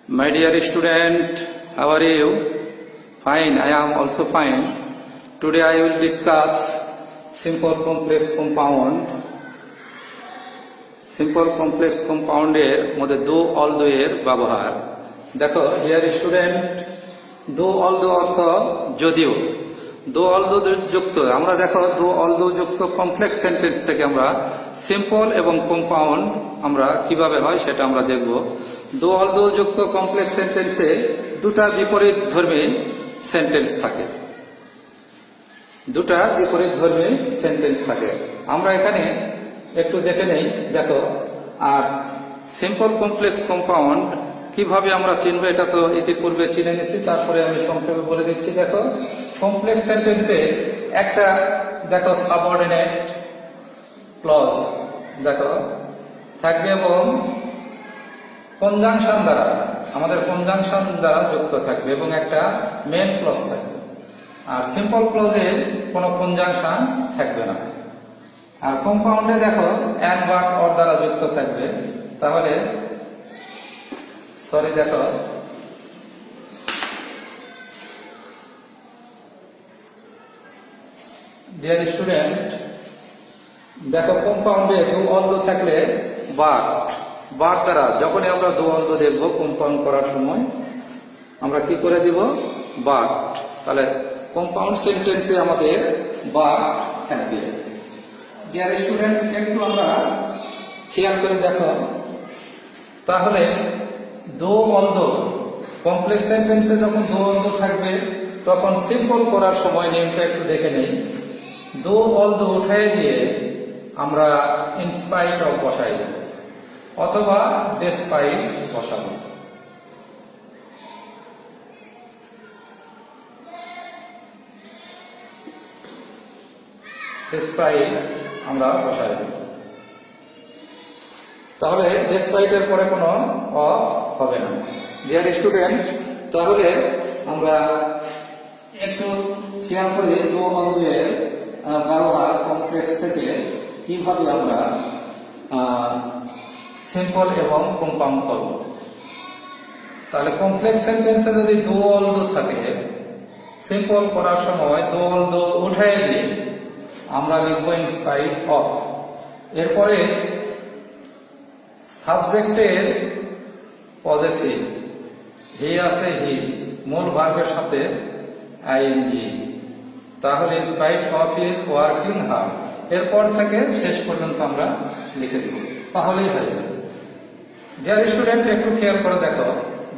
My dear student, how are you? Fine, I am also fine. Today I will discuss simple complex compound. Simple complex compound এর মধ্যে do although এর ব্যবহার। দেখো dear student, do although অর্থ যদিও, do although যুক্ত আমরা দেখো do although যুক্ত কমপ্লেক্স সেন্টেন্স থেকে আমরা সিম্পল এবং কম্পাউন্ড আমরা কিভাবে হয় সেটা আমরা দেখব। do although যুক্ত কমপ্লেক্স সেন্টেন্সে দুটা বিপরীত ধর্মী সেন্টেন্স থাকে, দুটা বিপরীত ধর্মী সেন্টেন্স থাকে। আমরা এখানে একটু দেখে নেই। দেখো, আর সিম্পল কমপ্লেক্স কম্পাউন্ড কিভাবে আমরা চিনব এটা তো ইতিপূর্বে চিনে নিছি, তারপরে আমি সংক্ষেপে বলে দিচ্ছি। দেখো, কমপ্লেক্স সেন্টেন্সে একটা দেখো সাবঅর্ডিনেট ক্লজ দেখো থাকবে এবং কনজাংশন দ্বারা আমাদের কনজাংশন দ্বারা যুক্ত থাকবে এবং একটা মেন ক্লজ থাকবে। আর সিম্পল ক্লজে কোনো কনজাংশন থাকবে না। আর কম্পাউন্ডে দেখো অ্যান্ড বা অর দ্বারা যুক্ত থাকবে। তাহলে দেখো ডিয়ার স্টুডেন্ট, দেখো কম্পাউন্ডে do although থাকলে বাট দ্বারা যখনই আমরা do although দেখব কম্পাউন্ড করার সময় আমরা কি করে দিব বাট। তাহলে কম্পাউন্ড সেন্টেন্সে আমাদের বাট থাকবে। ডিয়ার স্টুডেন্ট, একটু আমরা খেয়াল করে দেখো, তাহলে do although কমপ্লেক্স সেন্টেন্সে যখন do although থাকবে তখন সিম্পল করার সময় নিয়মটা একটু দেখে নেই। do although উঠায় দিয়ে আমরা in spite of বসাই দেব অথবা despite বসাবো। despite আমরা বসাই দেব, তাহলে despite এর পরে কোনো অফ হবে না। ডিয়ার স্টুডেন্ট, তাহলে আমরা একটু খেয়াল করি do although এর ব্যবহার কমপ্লেক্স থেকে কিভাবে আমরা সিম্পল এবং কম্পাউন্ড করব। তাহলে কমপ্লেক্স সেন্টেন্সে যদি do although থাকে, সিম্পল করার সময় do although উঠায় দিয়ে আমরা লিখব in spite of। এরপরে সাবজেক্টের পজেসিভ হি আছে হিজ, মূল ভার্বের সাথে আইএনজি, তাহলে in spite of his working hard এরপর থেকে শেষ পর্যন্ত আমরা লিখে দেব, তাহলেই হয়ে যাবে। ডিয়ার স্টুডেন্ট, একটু খেয়াল করে দেখো,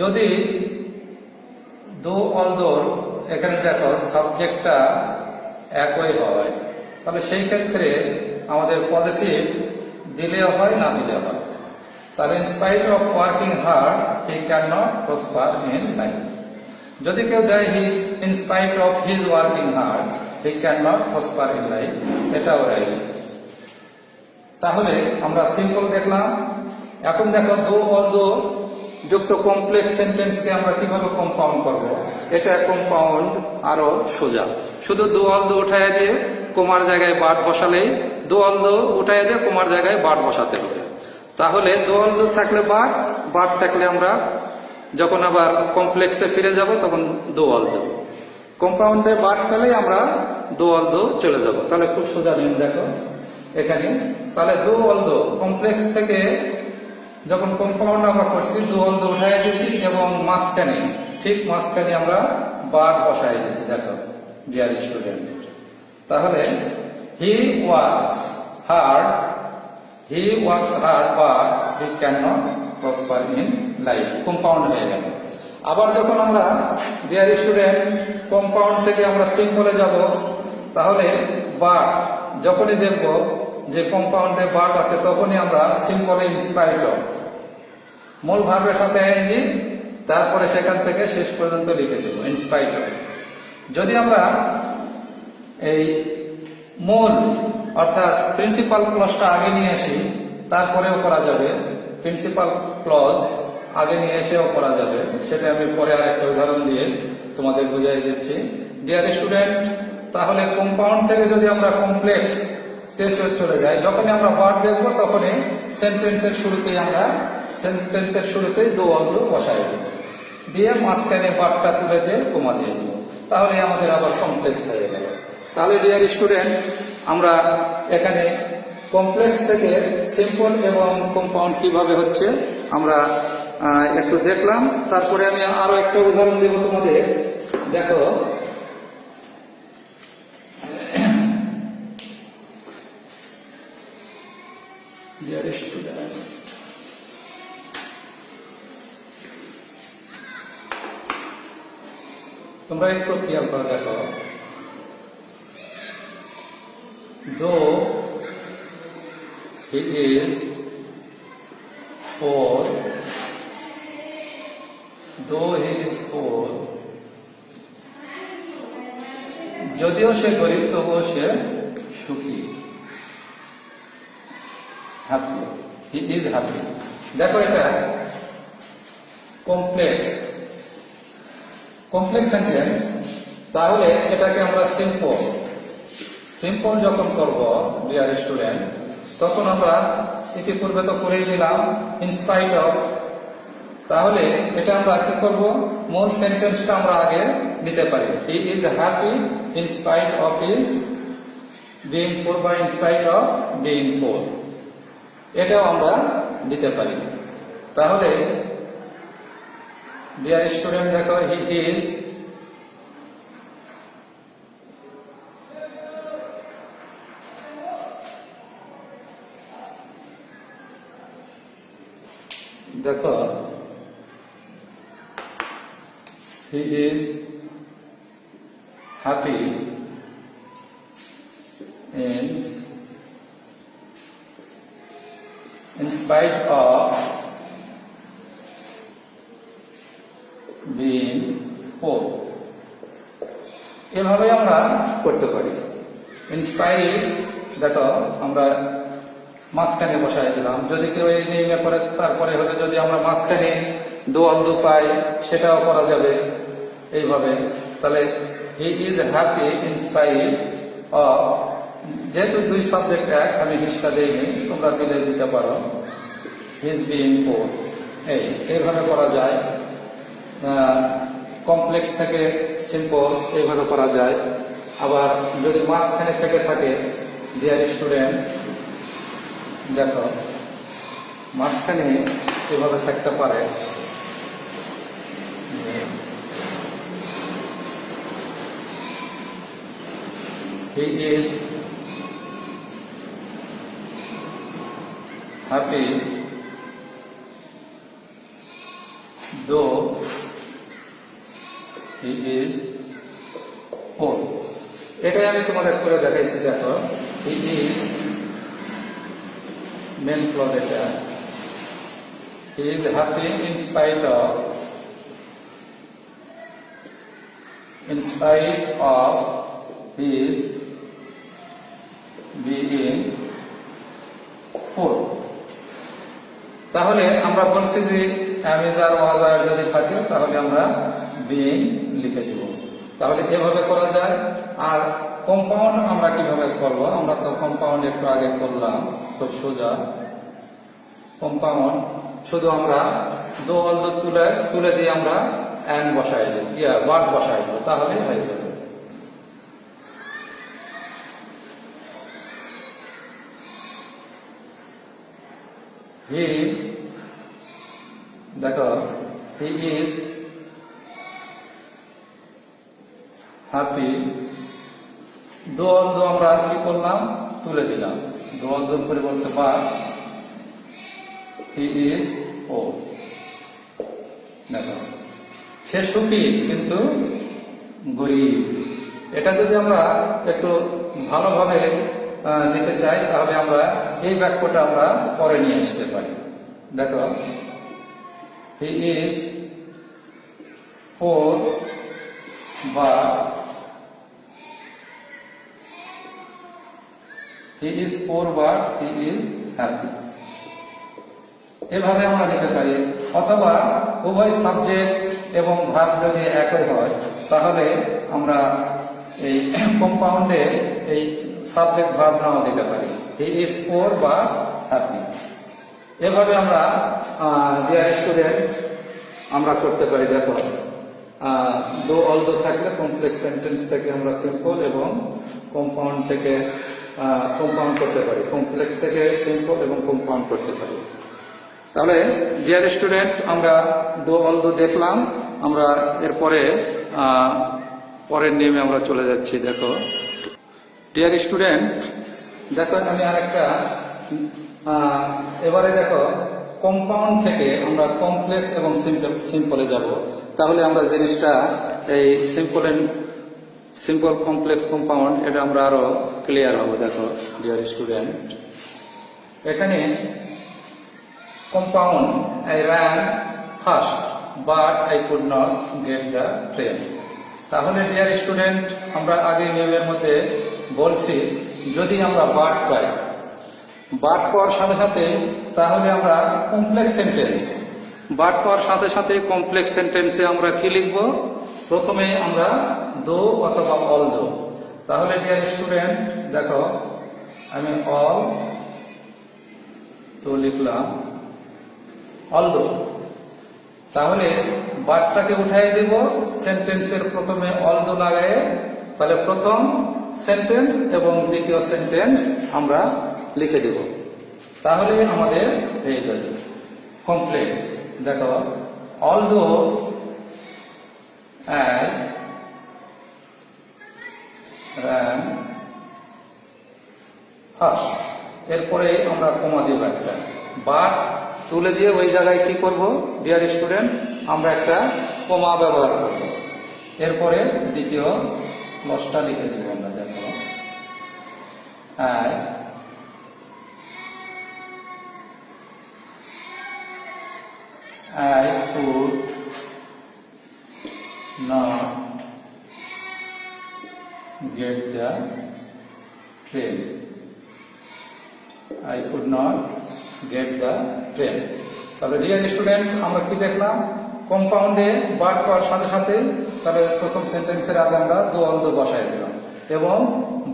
যদি do although এখানে দেখো সাবজেক্টটা একই হয় তাহলে সেই ক্ষেত্রে আমাদের পজিটিভ দিলেও হয় না দিলেও হয়। তাহলে in spite of working hard he cannot prosper in life। যদি কেউ দেয় in spite of his working hard he cannot prosper in life, এটাও রাইট। তাহলে আমরা সিম্পল দেখলাম। এখন দেখো do although যুক্ত কমপ্লেক্স সেন্টেন্সকে আমরা কিভাবে কম্পাউন্ড করব। এটা কম্পাউন্ড আরো সোজা, শুধু do although উঠায় দিয়ে কোমার জায়গায় বাট বসালেই do although উঠায় দিয়ে কোমার জায়গায় বাট বসাতে হবে। তাহলে do although থাকলে বাট থাকলে আমরা যখন আবার কমপ্লেক্সে ফিরে যাব তখন do although, কম্পাউন্ডে বাট পেলেই আমরা do although চলে যাব। তাহলে খুব সোজা নিয়ম দেখো এখানে। তাহলে do although কমপ্লেক্স থেকে যখন কম্পাউন্ড আমরা করছি do although উঠাই দিয়েছি এবং ঠিক মাঝখানে আমরা বাট বসাই দিয়েছি। দেখো ডিয়ার স্টুডেন্ট, তাহলে he works hard but he cannot prosper in life, compound হয়ে গেল। আবার যখন আমরা ডিয়ার স্টুডেন্ট কম্পাউন্ড থেকে আমরা সিম্পলে যাব, তাহলে বাট যখনই দেখব যে কম্পাউন্ডে বাট আছে তখনই আমরা সিম্পলে in spite of মূল ভার্বের সাথে আইএনজি, তারপরে সেখান থেকে শেষ পর্যন্ত লিখে দেব in spite of। যদি আমরা এই মূল অর্থাৎ প্রিন্সিপাল ক্লজটা আগে নিয়ে আসি তারপরেও করা যাবে, প্রিন্সিপাল ক্লজ আগে নিয়ে এসেও করা যাবে, সেটা আমি পরে আরেকটা উদাহরণ দিয়ে তোমাদের বুঝিয়ে দিচ্ছি। ডিয়ার স্টুডেন্ট, তাহলে কম্পাউন্ড থেকে যদি আমরা কমপ্লেক্স স্টেজে চলে যাই, যখনই আমরা বাট দেখবো তখনই সেন্টেন্সের শুরুতেই আমরা সেন্টেন্সের শুরুতেই দো অল্প বসাই দিব, দিয়ে মাঝখানে বারটা তুলে দিয়ে কমা দিয়ে দিব, তাহলে আমাদের আবার কমপ্লেক্স হয়ে গেল। তাহলে ডিয়ার স্টুডেন্ট, আমরা এখানে কমপ্লেক্স থেকে সিম্পল এবং কম্পাউন্ড কিভাবে হচ্ছে আমরা একটু দেখলাম। তারপরে আমি আরো একটা উদাহরণ দেব তোমাদের। দেখো, ডিয়ার স্টুডেন্ট, তোমরা একটু খেয়াল করে দেখো, though he is poor, যদিও সে গরিব তবুও সে সুখী, হ্যাপি, হি ইজ হ্যাপি। দেখো, এটা কমপ্লেক্স সেন্টেন্স, তাহলে এটাকে আমরা সিম্পল যখন করব ডিয়ার স্টুডেন্ট, তখন আমরা ইতিপূর্বে তো করেই দিলাম ইনস্পাইট অফ। তাহলে এটা আমরা কি করব, মূল সেন্টেন্সটা আমরা আগে নিতে পারি। He is happy in spite of his being poor বা in spite of being poor, এটাও আমরা দিতে পারি। তাহলে ডিয়ার স্টুডেন্ট দেখো, হি ইজ দেখো, he is happy in spite of being poor। এভাবে আমরা করতে পারি। ইনস্পাইট দেখো, আমরা মাঝখানে বসাই দিলাম। যদি কেউ এই নেমে পরে তারপরে হলে যদি আমরা মাঝখানে দো আলদু পাই, সেটাও করা যাবে এইভাবে। তাহলে হি is happy in spite of, যেহেতু দুই সাবজেক্ট এক, আমি হিসটা দিইনি, তোমরা দিতে পারো, হিজ বিং পোর। এইভাবে করা যায়। কমপ্লেক্স থেকে সিম্পল এইভাবে করা যায়। আবার যদি মাঝখানে থেকে থাকে ডিয়ার স্টুডেন্ট, দেখো মাঝখানে এভাবে থাকতে পারে, he is happy though he is poor। এটাই আমি তোমাদের করে দেখাইছি। দেখো, he is মেন ক্লজ, এটা he is happy in spite of his being poor। তাহলে আমরা বলছি যে অ্যামিজার ওয়াজার যদি থাকে তাহলে আমরা বিং লিখে দিব। তাহলে এভাবে করা যায়। আর কম্পাউন্ড আমরা কিভাবে করব, আমরা তো কম্পাউন্ড একটু আগে করলাম, খুব সোজা। কম্পাউন্ড শুধু আমরা দো অল্দ তুলে দিয়ে আমরা অ্যান্ড বসাই দিই, ওয়ার্ড বসাই দিই, তাহলে হয়ে যাবে। হি, দেখো, হি ইজ হ্যাপি, দো অল্দ আমরা কি করলাম, তুলে দিলাম, দো অল্দর পরিবর্তে বা হি ইজ পোর। দেখো, সে সুখী কিন্তু গরিব। এটা যদি আমরা একটু ভালোভাবে নিতে চাই, তাহলে আমরা এই বাক্যটা আমরা পরে নিয়ে আসতে পারি। দেখো, হি ইজ পোর বা হি ইজ পোর বা হি ইজ হ্যাপি, এভাবে আমরা লিখতে পারি। অথবা উভয় সাবজেক্ট এবং ভার্ব যদি একই হয়, তাহলে আমরা এই কম্পাউন্ডে এই সাবজেক্ট ভার্ব নাও দিতে পারি, হি ইজ পোর বা হ্যাপি। এভাবে আমরা ডিয়ার স্টুডেন্ট আমরা করতে পারি। দেখো দো অলদো থাকলে কমপ্লেক্স সেন্টেন্স থেকে আমরা সিম্পল এবং কম্পাউন্ড থেকে কম্পাউন্ড করতে পারি, কমপ্লেক্স থেকে সিম্পল এবং কম্পাউন্ড করতে পারি। তাহলে ডিয়ার স্টুডেন্ট আমরা দো অলদো দেখলাম, আমরা এরপরে পরের নিয়মে আমরা চলে যাচ্ছি। দেখো ডিয়ার স্টুডেন্ট, দেখো আমি আরেকটা এবারে দেখো কম্পাউন্ড থেকে আমরা কমপ্লেক্স এবং সিম্পলে যাব। তাহলে আমরা জিনিসটা এই সিম্পল কমপ্লেক্স কম্পাউন্ড এটা আমরা আরো ক্লিয়ার হবো। দেখো ডিয়ার স্টুডেন্ট, এখানে compound I ran first but I could not get the train. তাহলে ডিয়ার স্টুডেন্ট আমরা আগে নিয়মের মধ্যে বলছি, যদি আমরা বাট পাই, বাট পাওয়ার সাথে সাথে তাহলে আমরা কমপ্লেক্স সেন্টেন্স, বাট পাওয়ার সাথে সাথে কমপ্লেক্স সেন্টেন্সে আমরা কি লিখব? প্রথমে আমরা দো অথবা অল দো। তাহলে ডিয়ার স্টুডেন্ট দেখো আমি অল তো লিখলাম, অল দো। তাহলে বাটটাকে উঠাই দেব, সেন্টেন্সের প্রথমে অল দো লাগায়, তাহলে প্রথম সেন্টেন্স এবং দ্বিতীয় সেন্টেন্স আমরা লিখে দেব। তাহলে আমাদের হয়ে যাবে কমপ্লেক্স। দেখো অলদো আই ran ফার্স্ট, এরপরে আমরা কমা দিব একটা, বাট তুলে দিয়ে ওই জায়গায় কি করব ডিয়ার স্টুডেন্ট? আমরা একটা কমা ব্যবহার করব। এরপরে দ্বিতীয় ক্লজটা লিখে দিব আমরা। দেখো I could not get the train. I could not get the train. তাহলে ডিয়ার স্টুডেন্ট আমরা কি দেখলাম? কম্পাউন্ডে বাট পাওয়ার সাথে সাথে তাহলে প্রথম সেন্টেন্সের আগে আমরা দো অলদো বসাই দিলাম এবং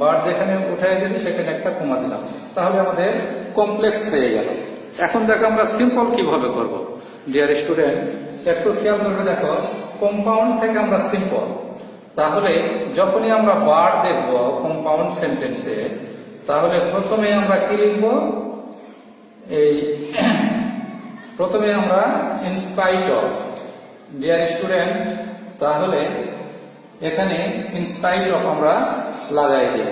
বাট যেখানে উঠাই দিয়েছি সেখানে একটা কমা দিলাম। তাহলে আমাদের কমপ্লেক্স হয়ে গেল। এখন দেখো আমরা সিম্পল কিভাবে করব। ডিয়ার স্টুডেন্ট একটু খেয়াল করবে, দেখো কম্পাউন্ড থেকে আমরা সিম্পল, তাহলে যখনই আমরা বার দেখব কম্পাউন্ড সেন্টেন্সে, তাহলে প্রথমে আমরা কি লিখব? এই প্রথমে আমরা ইনস্পাইট অফ। ডিয়ার স্টুডেন্ট তাহলে এখানে ইনস্পাইট অফ আমরা লাগাই দেব।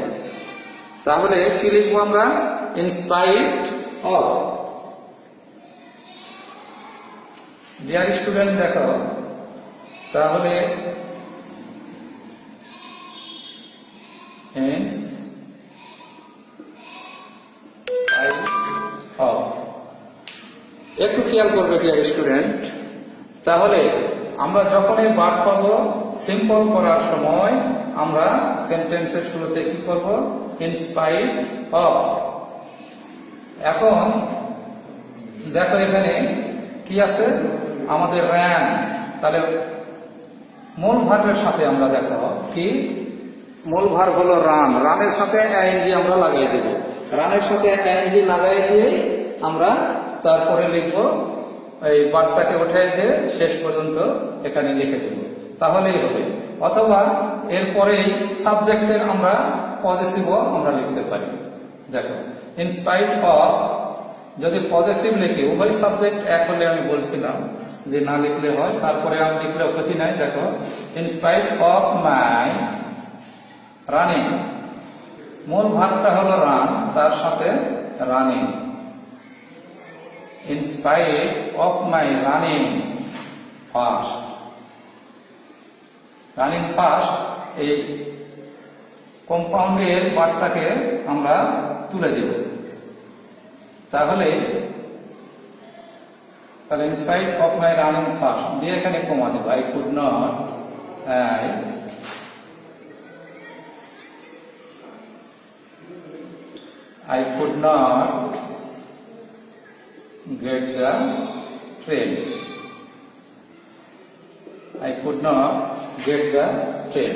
তাহলে কি লিখবো আমরা? In spite of. ডিয়ার স্টুডেন্ট দেখো তাহলে একটু খেয়াল করবে ডিয়ার স্টুডেন্ট, তাহলে আমরা যখনই বাট পাবো সিম্পল করার সময় আমরা সেন্টেন্সের শুরুতে কি করব? In spite of. এখন দেখো এখানে কি আছে? আমাদের ran, তাহলে মূল ভার্বের সাথে আমরা দেখো কি মূল ভার্ব হলো রান, রানের সাথে আইএনজি আমরা লাগাই দেব। রানের সাথে আইএনজি লাগাই দিয়ে আমরা তারপরে লিখবো, এই বাটটাকে উঠাই দিয়ে শেষ পর্যন্ত এখানে লিখে দেব, তাহলেই হবে। অথবা এরপরেই সাবজেক্টের আমরা পজেসিভও আমরা লিখতে পারি। দেখো ইনস্পাইট অফ যদি পজেসিভ লিখি, উভয় সাবজেক্ট এক হলে আমি বলছিলাম যে না লিখলে হয়, তারপরে আমি লিখলেও ক্ষতি নাই। দেখো ইনস্পাইট অফ মাই রানিং, মূল ভাগটা হলো রান, তার সাথে running. In spite of my running fast, running fast এই কম্পাউন্ডের বাটটাকে আমরা তুলে দেব। তাহলে in spite of my running fast দিয়ে এখানে কমা দেব। I could not I could not get the train. I could not get the train.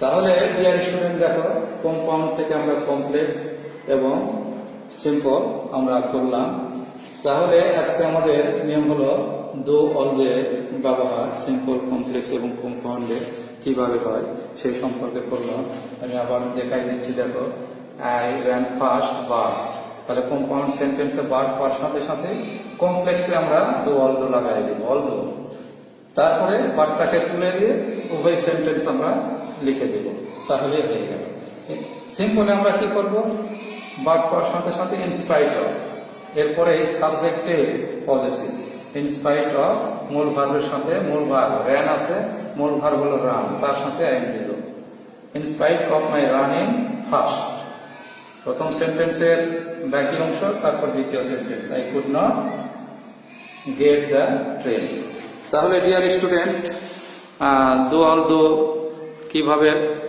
তাহলে ডিয়ার স্টুডেন্ট দেখো কম্পাউন্ড থেকে আমরা কমপ্লেক্স এবং সিম্পল আমরা করলাম। তাহলে আজকে আমাদের নিয়ম হলো দো অলওয়ে ব্যবহার সিম্পল, কমপ্লেক্স এবং কম্পাউন্ডে কিভাবে হয় সেই সম্পর্কে করলাম। আমি আবার দেখাই দিচ্ছি, দেখো আই র্যান ফাস্ট বার, তাহলে কম্পাউন্ড সেন্টেন্সে বার পাওয়ার সাথে সাথে কমপ্লেক্সে আমরা দো অলদো লাগাই দিব, অলদো। তারপরে বারটাকে তুলে দিয়ে উভয় সেন্টেন্স আমরা লিখে দেব, তাহলে হয়ে গেল। সিম্পলে আমরা কি করব, বার পাওয়ার সাথে সাথে ইনস্পাইট অফ, এরপরে সাবজেক্টে পজেসিভ, ইনস্পাইট অফ মূল ভার্বের সাথে মূল ভার্ব র্যান আছে, মূল ভার্ব হলো রান, তার সাথে আইএনজি যোগ। In spite of my running fast, প্রথম সেন্টেন্সের বাকি অংশ, তারপর দ্বিতীয় sentence, I could not get the train. তাহলে ডিয়ার স্টুডেন্ট, দো অলদো কিভাবে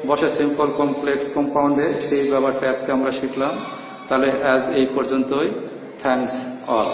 বসে সিম্পল, কমপ্লেক্স, কম্পাউন্ডে সেই ব্যাপারটা আজকে আমরা শিখলাম। তাহলে আজ এই পর্যন্তই। Thanks all.